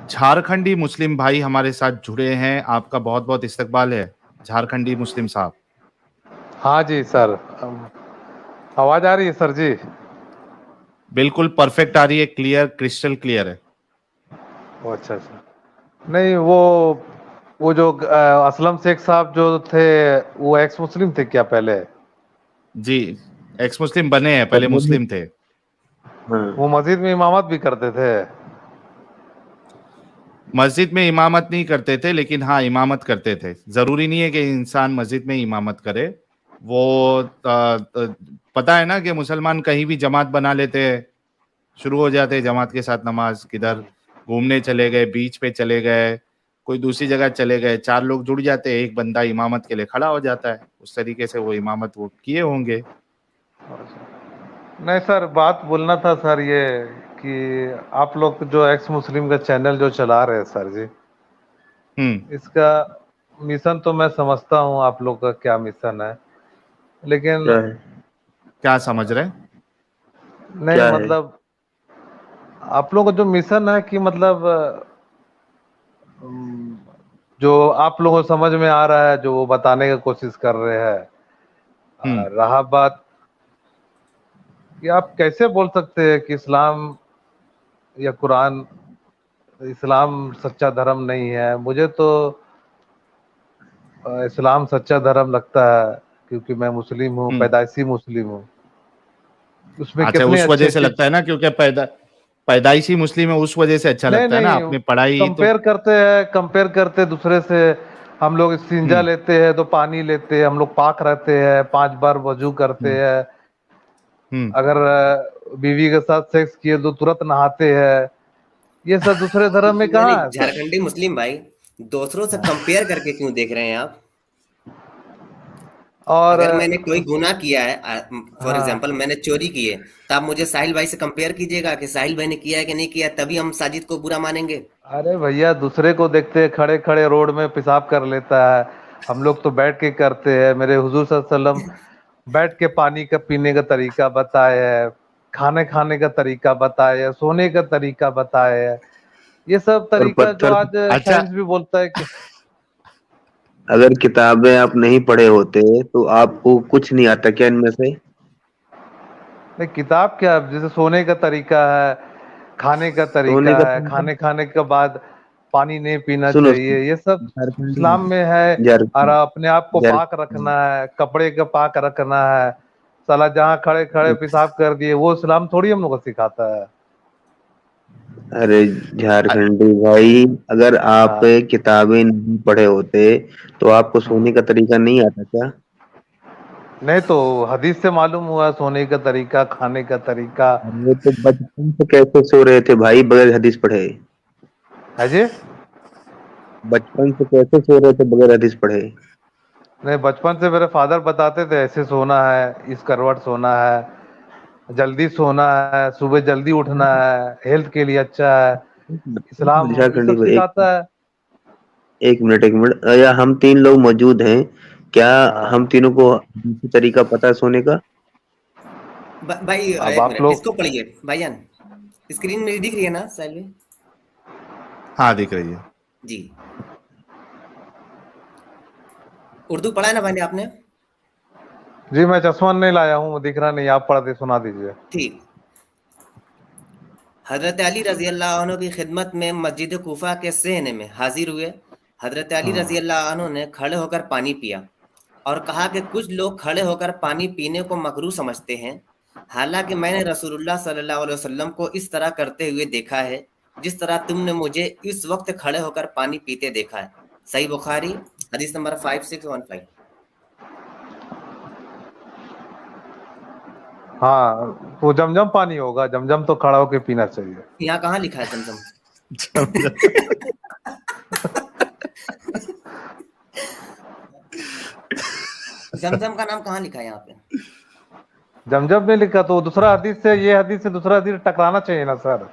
झारखंडी मुस्लिम भाई हमारे साथ जुड़े हैं। आपका बहुत बहुत इस्तकबाल है झारखंडी मुस्लिम साहब। हाँ जी सर, आवाज आ रही है सर जी? बिल्कुल परफेक्ट आ रही है, क्लियर, क्रिस्टल क्लियर है। अच्छा अच्छा। नहीं, वो जो असलम शेख साहब जो थे, वो एक्स मुस्लिम थे क्या पहले? जी, एक्स मुस्लिम बने हैं, पहले मुस्लिम थे। वो मस्जिद में इमामत भी करते थे? मस्जिद में इमामत नहीं करते थे, लेकिन हाँ इमामत करते थे। जरूरी नहीं है कि इंसान मस्जिद में इमामत करे। वो पता है ना कि मुसलमान कहीं भी जमात बना लेते हैं, शुरू हो जाते हैं जमात के साथ नमाज। किधर घूमने चले गए, बीच पे चले गए, कोई दूसरी जगह चले गए, 4 लोग जुड़ जाते हैं, एक बंदा इमामत के लिए खड़ा हो जाता है। उस तरीके से वो इमामत वो किए होंगे। नहीं सर, बात बोलना था सर ये कि आप लोग जो एक्स मुस्लिम का चैनल जो चला रहे हैं सर जी, इसका मिशन तो मैं समझता हूँ आप लोग का क्या मिशन है, लेकिन क्या है? क्या समझ रहे हैं? नहीं क्या है? मतलब आप लोग का जो मिशन है कि मतलब जो आप लोगों को समझ में आ रहा है, जो वो बताने की कोशिश कर रहे हैं। रहा बात कि आप कैसे बोल सकते हैं कि इस्लाम या कुरान, इस्लाम सच्चा धर्म नहीं है। मुझे तो इस्लाम सच्चा धर्म लगता है, क्योंकि मैं मुस्लिम हूँ, पैदाइशी मुस्लिम हूँ। उसमें अच्छा, कितने उस अच्छे वजह से अच्छे लगता है ना, क्योंकि पैदाइशी मुस्लिम है, उस वजह से अच्छा नहीं लगता है ना। नहीं, आपने पढ़ाई तो कंपेयर करते हैं दूसरे से। हम लोग इस्तिंजा लेते हैं तो पानी लेते हैं, हम लोग पाक रहते हैं, 5 बार वजू करते हैं। अगर बीवी के साथ सेक्स किए तो तुरंत नहाते हैं। ये सब दूसरे धर्म में नहीं कहाँ नहीं, है सर? झारखंडी मुस्लिम भाई, दूसरों से कंपेयर करके क्यों देख रहे हैं आप? और अगर मैंने कोई गुनाह किया है, फॉर हाँ, एग्जांपल मैंने चोरी की है, तो आप मुझे साहिल भाई से कंपेयर कीजिएगा कि साहिल भाई ने किया है कि नहीं किया, तभी हम साजिद को बुरा मानेंगे। अरे भैया, दूसरे को देखते हैं खड़े खड़े रोड में पेशाब कर लेता है, हम लोग तो बैठ के करते हैं। मेरे हुजूर सल्लल्लाहु अलैहि वसल्लम बैठ के पानी का पीने का तरीका बताए है, खाने खाने का तरीका बताए है, सोने का तरीका बताए है। ये सब और तरीका जो पत्थर, आज अच्छा, साइंस भी बोलता है कि अगर किताबें आप नहीं पढ़े होते तो आपको कुछ नहीं आता क्या इनमें से? नहीं, किताब क्या, जैसे सोने का तरीका है, खाने का सोने तरीका का है, तरीका? खाने खाने के बाद पानी नहीं पीना सुनो चाहिए, ये सब झारखंडी इस्लाम में है। और झारखंड अपने आप को पाक झारखंड रखना है, कपड़े का पाक रखना है। साला जहाँ खड़े खड़े पेशाब कर दिए, वो इस्लाम थोड़ी हम लोग को सिखाता है। अरे झारखंडी भाई, अगर आप हाँ, किताबें नहीं पढ़े होते तो आपको सोने का तरीका नहीं आता क्या? नहीं तो हदीस से मालूम हुआ सोने का तरीका, खाने का तरीका। अरे तो बचपन से कैसे सो रहे थे भाई बगैर हदीस पढ़े? है जी? बचपन से कैसे सो रहे थे बगैर हदीस पढ़े? नहीं, बचपन से मेरे फादर बताते थे ऐसे सोना है, इस करवट सोना है, जल्दी सोना है, सुबह जल्दी उठना है, हेल्थ के लिए अच्छा है। इस्लाम ये झारखंडी सब भाई, सिखाता है। एक मिनट, या हम 3 लोग मौजूद हैं, क्या हम हाँ, तीनों को हदीसी तरीका पता है सोने का? भाई अब एक आप मिनट, लोग इसको पढ़िए भाईजान। स्क्रीन मेरी दिख रही है ना साहिल भाई? हाँ दिख रही है। जी। उर्दू पढ़ा है ना भाई आपने? जी, मैं चश्मा नहीं लाया हूँ, दिख रहा नहीं, आप पढ़ दे सुना दीजिए। ठीक। हजरत अली रजी अल्लाह अन्हु की खिदमत में मस्जिद कूफा के सहने में हाजिर हुए। हजरत अली रजी अल्लाह अन्हु ने खड़े होकर पानी पिया और कहा कि कुछ लोग खड़े होकर पानी पीने को मकरूह समझते हैं, हालांकि मैंने रसूलुल्लाह सल्लल्लाहु अलैहि वसल्लम को इस तरह करते हुए देखा है जिस तरह तुमने मुझे इस वक्त खड़े होकर पानी पीते देखा है। सही बुखारी, हदीस नंबर 5615। हाँ, वो जमजम पानी होगा, जमजम तो खड़ा होके पीना चाहिए। यहाँ कहाँ लिखा है जमजम? जमजम का नाम कहाँ लिखा है यहाँ पे? जमजम में लिखा तो दूसरा हदीस से, ये हदीस से दूसरा हदीस टकराना चाहिए ना सर।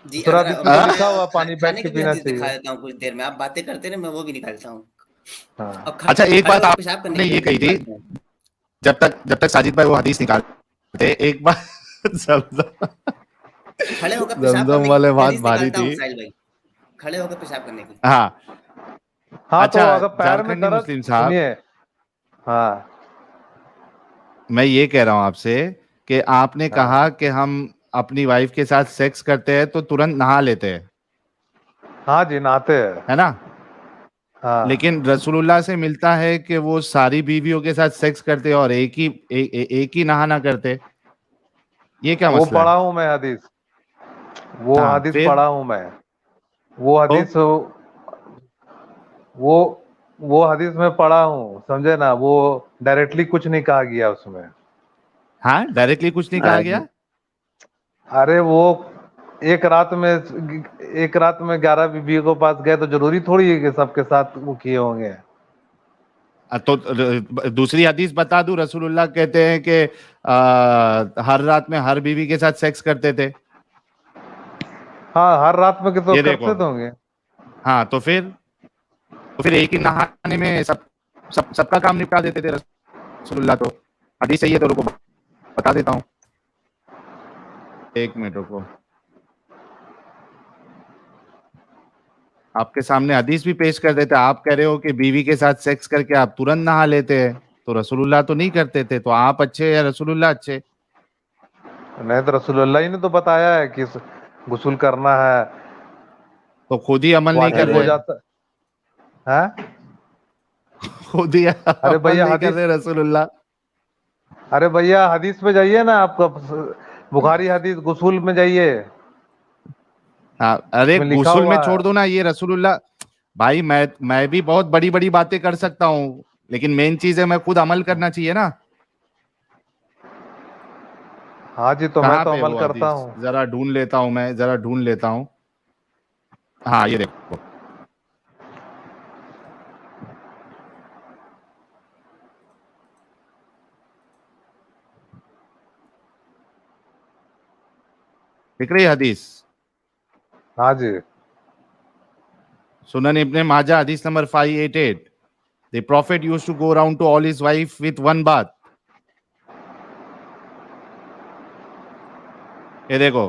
जी, दूसरा अगर हदीस में तो मैं लिखा हुआ पानी बैठ खाने के की भी पीना हदीस दिखा चाहिए। देता हूँ कुछ देर में, आप बातें करते रहे, मैं वो भी निकाल देता हूँ। हाँ, अब अच्छा, एक खड़े बात होकर पेशाब करने आपने की ये हदीस कही थी, निकालते हैं। जब तक साजिद भाई वो हदीस निकालते, एक बार जमजम खड़े होकर पेशाब जमजम करने वाले की बात हदीस भारी निकालता थी। हूँ साहिल भाई। खड़े होकर पेशाब करने की। हाँ हाँ अच्छा, तो अगर पैर में झारखंडी दर्द, मुस्लिम साहब, सुनिए, हाँ मैं ये कह रहा हूं आपसे कि आपने हाँ कहा कि हम अपनी वाइफ के साथ सेक्स करते हैं तो तुरंत नहा लेते हैं, हाँ जी, नहाते हैं, है ना? हाँ। लेकिन रसूलुल्लाह से मिलता है कि वो सारी बीवियों के साथ सेक्स करते और एक ही नहाना करते। ये क्या वो मसला पढ़ा है? हूँ मैं हदीस, वो हाँ हदीस फिर पढ़ा हूँ मैं, वो तो हदीस, वो वो हदीस में पढ़ा हूँ, समझे ना, वो डायरेक्टली कुछ नहीं कहा गया उसमें। हाँ, डायरेक्टली कुछ नहीं कहा गया। अरे वो एक रात में 11 बीवियों के पास गए तो जरूरी थोड़ी है कि सबके साथ वो किए होंगे। तो दूसरी हदीस बता दूं, रसूलुल्लाह कहते हैं कि हर रात में हर बीवी के साथ सेक्स करते थे। हाँ, हर रात में के तो ये देखो, करते तो होंगे। हाँ तो फिर एक ही नहाने में सबका काम निपटा देते थे रसूलुल्लाह। तो हदीस सही है तो रुको बता देता हूँ, एक मिनट रुको। आपके सामने हदीस भी पेश कर देते। आप कह रहे हो कि बीवी के साथ सेक्स करके आप तुरंत नहा लेते हैं, तो रसूलुल्लाह तो नहीं करते थे, तो आप अच्छे या रसूलुल्लाह अच्छे? नहीं तो रसूलुल्लाह ही ने तो बताया है कि गुस्ल करना है, तो खुद ही अमल नहीं कर वाजिब हो रहे, जाता है। खुद ही अरे अमल भैया नहीं कर हदीस, रहे रसूलुल्लाह। अरे भैया हदीस में जाइए ना, आपका बुखारी हदीस गुसूल में जाइए, हाँ अरे उसमें लिखा गुस्ल में हुआ है। छोड़ दो ना ये रसूलुल्लाह। भाई मैं भी बहुत बड़ी बड़ी बातें कर सकता हूँ, लेकिन मेन चीज है मैं खुद अमल करना चाहिए ना। हाँ जी, तो मैं कहाँ तो पे अमल वो करता हदीस, हूँ। जरा ढूंढ लेता हूँ, मैं जरा ढूंढ लेता हूँ। हाँ ये देखो, दिख रही है हदीस? हाँ जी, सुनन इब्ने माजा हदीस number 588। The prophet used to go around to all his wife with one bath. ये देखो,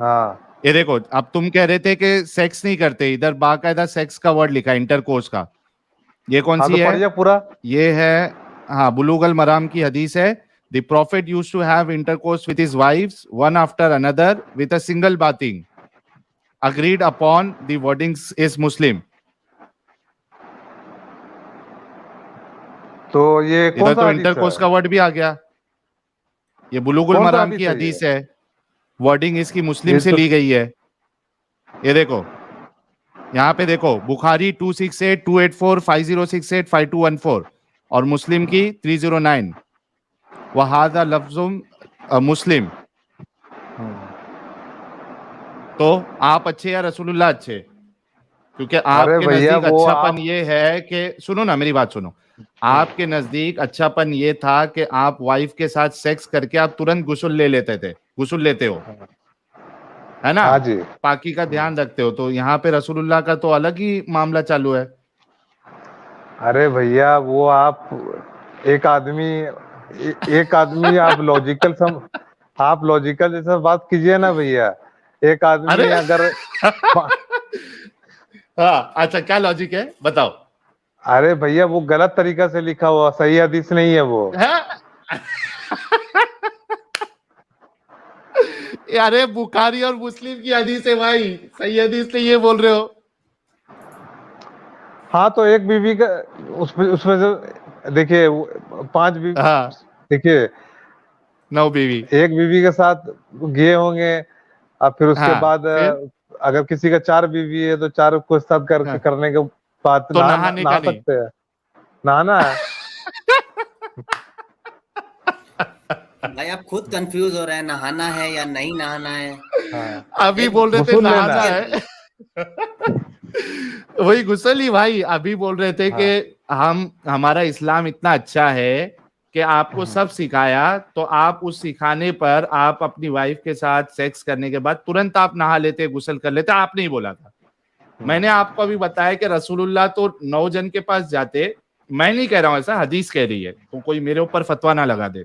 हाँ ये देखो, अब तुम कह रहे थे कि सेक्स नहीं करते, इधर बाकायदा सेक्स का वर्ड लिखा है, इंटरकोर्स का। ये कौन हाँ, तो सी है? पढ़िए पूरा। ये है, हाँ, बुलूगल मराम की हदीस है। The prophet used to have intercourse with his wives one after another with a single bathing. Agreed upon the wordings is Muslim. तो ये इधर कौन सा तो हदीस है? इंटरकोर्स का वर्ड भी आ गया। ये बुलूगुल कौन सा मराम की हदीस है ये? हदीस है, वर्डिंग इसकी मुस्लिम ये से तो ली गई है। ये देखो, यहाँ पे देखो, बुखारी 268 284 5068 5214 और मुस्लिम की 309। वहादा लफ्जुम मुस्लिम। तो आप अच्छे या रसूलुल्लाह अच्छे? क्योंकि अरे आपके भैया नजदीक वो अच्छापन आप, ये है कि, सुनो ना मेरी बात सुनो, आपके नजदीक अच्छापन ये था कि आप वाइफ के साथ सेक्स करके आप तुरंत गुस्ल ले लेते थे, गुस्ल लेते हो, है ना? हाँ जी, पाकी का ध्यान रखते हो। तो यहाँ पे रसूलुल्लाह का तो अलग ही मामला चालू है। अरे भैया वो आप, एक आदमी एक आदमी, आप लॉजिकल जैसा बात कीजिए ना भैया। एक अरे आदमी अगर हाँ अच्छा, क्या लॉजिक है बताओ? अरे भैया वो गलत तरीका से लिखा हुआ, सही हदीस नहीं है वो। है? अरे बुखारी और मुस्लिम की हदीस है भाई, सही हदीस नहीं ये बोल रहे हो? हाँ तो एक बीवी का, उसमें उसमें से देखिए 5 बीवी, हाँ, देखिए 9 बीवी। एक बीवी के साथ गए होंगे, और फिर उसके हाँ बाद फिर, अगर किसी का 4 बीवी है तो 4 को साथ हाँ, करने के बाद तो नहाने नहा का नहीं? सकते हैं, नहाना है। भाई आप खुद कंफ्यूज हो रहे हैं, नहाना है या नहीं नहाना है। हाँ, अभी एक बोल रहे थे गुस्ल लेना नहाना है। है। वही गुस्ल ही भाई, अभी बोल रहे थे कि हाँ, हमारा इस्लाम इतना अच्छा है कि आपको सब सिखाया, तो आप उस सिखाने पर आप अपनी वाइफ के साथ सेक्स करने के बाद तुरंत आप नहा लेते, गुस्ल कर लेते। आपने ही बोला था। मैंने आपको अभी बताया कि रसूलुल्लाह तो 9 जन के पास जाते। मैं नहीं कह रहा हूं, ऐसा हदीस कह रही है, तो कोई मेरे ऊपर फतवा ना लगा दे।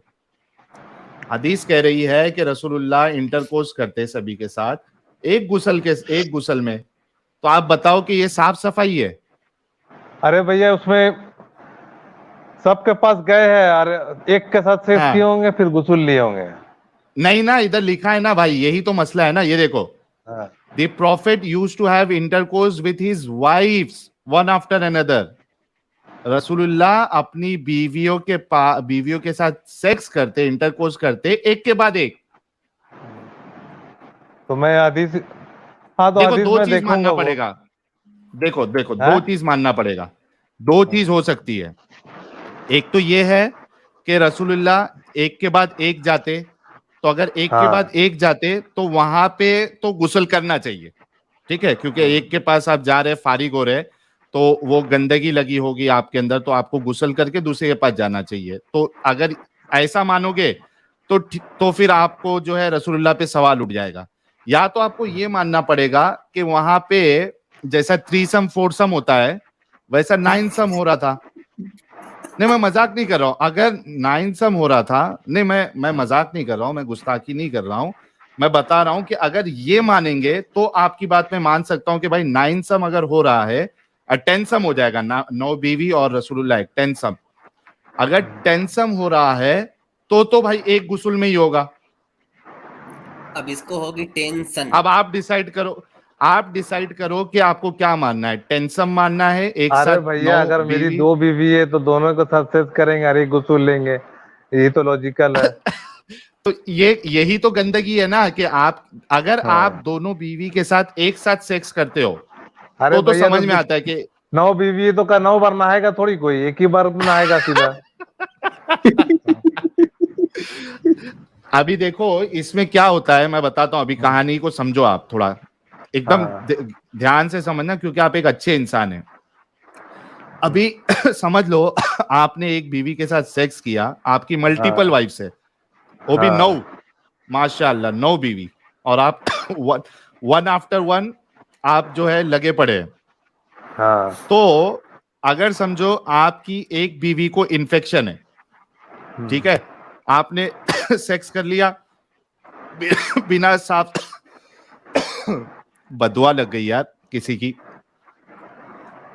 हदीस कह रही है कि रसूलुल्लाह इंटरकोर्स करते सभी के साथ, एक गुस्ल में तो आप बताओ कि ये साफ सफाई है? अरे भैया उसमें सबके पास गए हैं, अरे एक के साथ सेक्स हाँ। किए होंगे फिर गुस्ल लिए होंगे। नहीं ना, इधर लिखा है ना भाई, यही तो मसला है ना। ये देखो, हाँ। The prophet used to have intercourse with his wives one after another. रसूलुल्लाह अपनी बीवियों के साथ सेक्स करते, इंटरकोर्स करते, एक के बाद एक। तो मैं हदीस, हाँ तो देखो हदीस दो में चीज देखूंगा मानना वो। पड़ेगा। देखो देखो, हाँ? दो चीज मानना पड़ेगा। दो चीज हो सकती है। एक तो ये है कि रसूलुल्लाह एक के बाद एक जाते, तो अगर एक के हाँ। बाद एक जाते तो वहां पे तो गुस्ल करना चाहिए, ठीक है, क्योंकि एक के पास आप जा रहे, फारिग हो रहे, तो वो गंदगी लगी होगी आपके अंदर, तो आपको गुस्ल करके दूसरे के पास जाना चाहिए। तो अगर ऐसा मानोगे तो फिर आपको जो है रसूलुल्लाह पे सवाल उठ जाएगा। या तो आपको ये मानना पड़ेगा कि वहां पे जैसा थ्रीसम फोरसम होता है वैसा नाइनसम हो रहा था। नहीं, मैं मजाक नहीं कर रहा हूं। अगर नाइनसम हो रहा था, नहीं मैं मजाक नहीं कर रहा हूं, मैं गुस्ताखी नहीं कर रहा हूं, मैं बता रहा हूं कि अगर ये मानेंगे तो आपकी बात में मान सकता हूं कि भाई नाइनसम अगर हो रहा है, टेंसम हो जाएगा ना, 9 बीवी और रसूलुल्लाह एक, टेंसम। अगर टेंसम हो रहा है तो भाई एक गुस्ल में ही होगा। अब इसको होगी टेंशन। अब आप डिसाइड करो कि आपको क्या मानना है, टेंसम मानना है एक अरे साथ भैया 9 अगर मेरी बीवी? 2 बीवी है तो दोनों को साथ सेक्स करेंगे, अरे गुस्ल लेंगे, ये तो लॉजिकल है। तो यही तो गंदगी है ना कि अगर हाँ। आप दोनों बीवी के साथ एक साथ सेक्स करते हो अरे तो भैया समझ में आता है कि 9 बीवी है तो का 9 बार नहाएगा थोड़ी, कोई एक ही बार नहाएगा सीधा। अभी देखो इसमें क्या होता है, मैं बताता हूं। अभी कहानी को समझो आप थोड़ा, एकदम हाँ। ध्यान से समझना, क्योंकि आप एक अच्छे इंसान हैं। अभी समझ लो आपने एक बीवी के साथ सेक्स किया, आपकी मल्टीपल वाइफ्स है, वो भी 9, माशाल्लाह 9 बीवी, और आप वन आफ्टर वन आप जो है लगे पड़े हैं। हाँ। तो अगर समझो आपकी एक बीवी को इन्फेक्शन है, ठीक है, आपने सेक्स कर लिया बिना साफ बदुआ लग गई यार किसी की।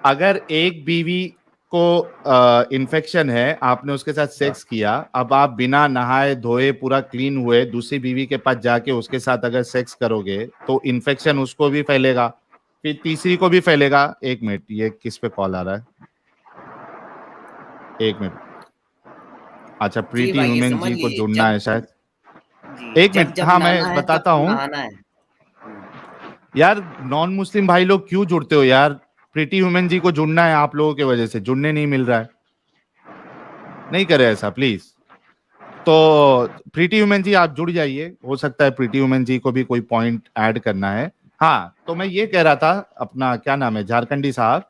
अगर एक बीवी को इन्फेक्शन है, आपने उसके साथ सेक्स किया, अब आप बिना नहाए धोए पूरा क्लीन हुए दूसरी बीवी के पास जाके उसके साथ अगर सेक्स करोगे तो इन्फेक्शन उसको भी फैलेगा, फिर तीसरी को भी फैलेगा। एक मिनट, ये किस पे कॉल आ रहा है? एक मिनट। अच्छा, जी प्रीति भाई ये ह्यूमन समझ जी को लीजिए, जुड़ना है शायद। एक जब मिनट, जब हाँ नहाना मैं है बताता तब हूँ। नहाना है। यार नॉन मुस्लिम भाई लोग क्यों जुड़ते हो यार? प्रीति ह्यूमन जी को जुड़ना है, आप लोगों की वजह से जुड़ने नहीं मिल रहा है। नहीं करे ऐसा प्लीज। तो प्रीति ह्यूमन जी आप जुड़ जाइए, हो सकता है प्रीति ह्यूमन जी को भी कोई पॉइंट ऐड करना है। हाँ, तो मैं ये कह रहा था, अपना क्या नाम है, झारखंडी साहब,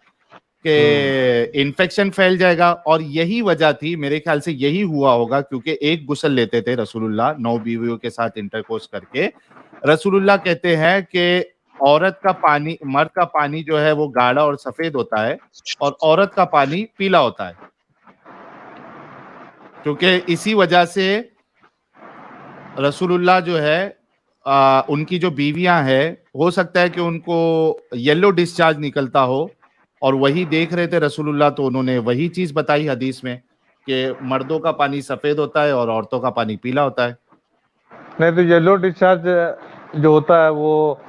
कि इन्फेक्शन फैल जाएगा। और यही वजह थी, मेरे ख्याल से यही हुआ होगा, क्योंकि एक गुस्ल लेते थे रसूलुल्लाह 9 बीवियों के साथ इंटरकोर्स करके। रसूलुल्लाह कहते हैं कि औरत का पानी, मर्द का पानी जो है वो गाढ़ा और सफेद होता है, और औरत का पानी पीला होता है, क्योंकि इसी वजह से रसूलुल्लाह जो है उनकी जो बीवियां हैं, हो सकता है कि उनको येलो डिस्चार्ज निकलता हो, और वही देख रहे थे रसूलुल्लाह, तो उन्होंने वही चीज बताई हदीस में कि मर्दों का पानी सफेद होता है और औरतों का पानी पीला होता है। नहीं तो येलो डिस्चार्ज जो होता है वो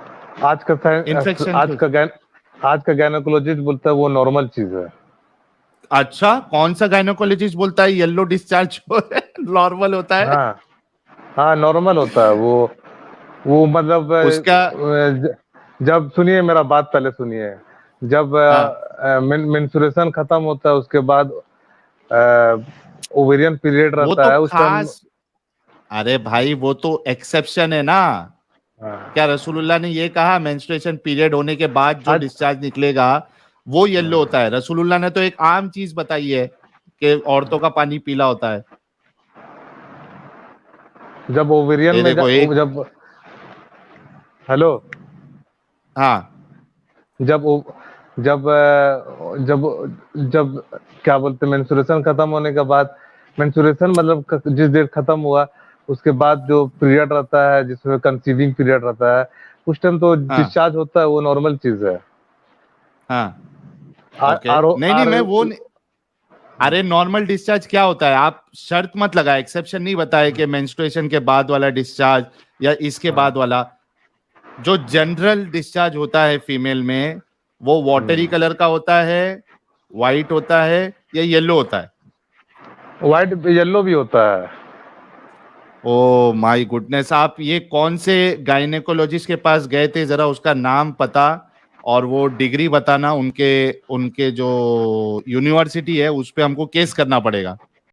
आज इन्फेक्शन आज का गायनेकोलॉजिस्ट बोलता है वो नॉर्मल चीज है। अच्छा, कौन सा गायनेकोलॉजिस्ट बोलता है येलो डिस्चार्ज नॉर्मल होता है? हाँ हाँ नॉर्मल होता है वो मतलब उसका जब सुनिए मेरा बात पहले सुनिए, जब हाँ, मेंस्ट्रुएशन खत्म होता है उसके बाद ओवेरियन पीरियड वो रहता तो है उस टाइम। खास, अरे भाई वो तो एक्सेप्शन है ना। हाँ। क्या रसूलुल्लाह ने ये कहा मेंस्ट्रुएशन पीरियड होने के बाद जो आज डिस्चार्ज निकलेगा वो येलो होता है? रसूलुल्लाह ने तो एक आम चीज बताई है कि औरतों का पानी पीला होता है। जब ओवेरियन ये में देखो एक, जब हेलो, हाँ जब जब जब जब क्या बोलते, मेंस्ट्रुएशन खत्म होने के बाद, मेंस्ट्रुएशन मतलब जिस देर खत्म हुआ उसके बाद जो पीरियड रहता है जिसमें कंसीविंग पीरियड रहता है, उस टाइम तो हाँ, डिस्चार्ज होता है, वो नॉर्मल चीज है। हाँ ओके आरो- नहीं नहीं मैं आरो- वो नहीं, अरे नॉर्मल डिस्चार्ज क्या होता है, आप शर्त मत लगाए, एक्सेप्शन नहीं बताए कि मेंस्ट्रुएशन के बाद वाला डिस्चार्ज या इसके बाद वाला। जो जनरल डिस्चार्ज होता है फीमेल में वो वाटरी कलर का होता है, वाइट होता है या येलो होता है? व्हाइट येलो भी होता है। ओ माय गुडनेस, आप ये कौन से गायनेकोलॉजिस्ट के पास गए थे, जरा उसका नाम पता और वो डिग्री बताना, उनके उनके जो यूनिवर्सिटी है उस पे हमको केस करना पड़ेगा।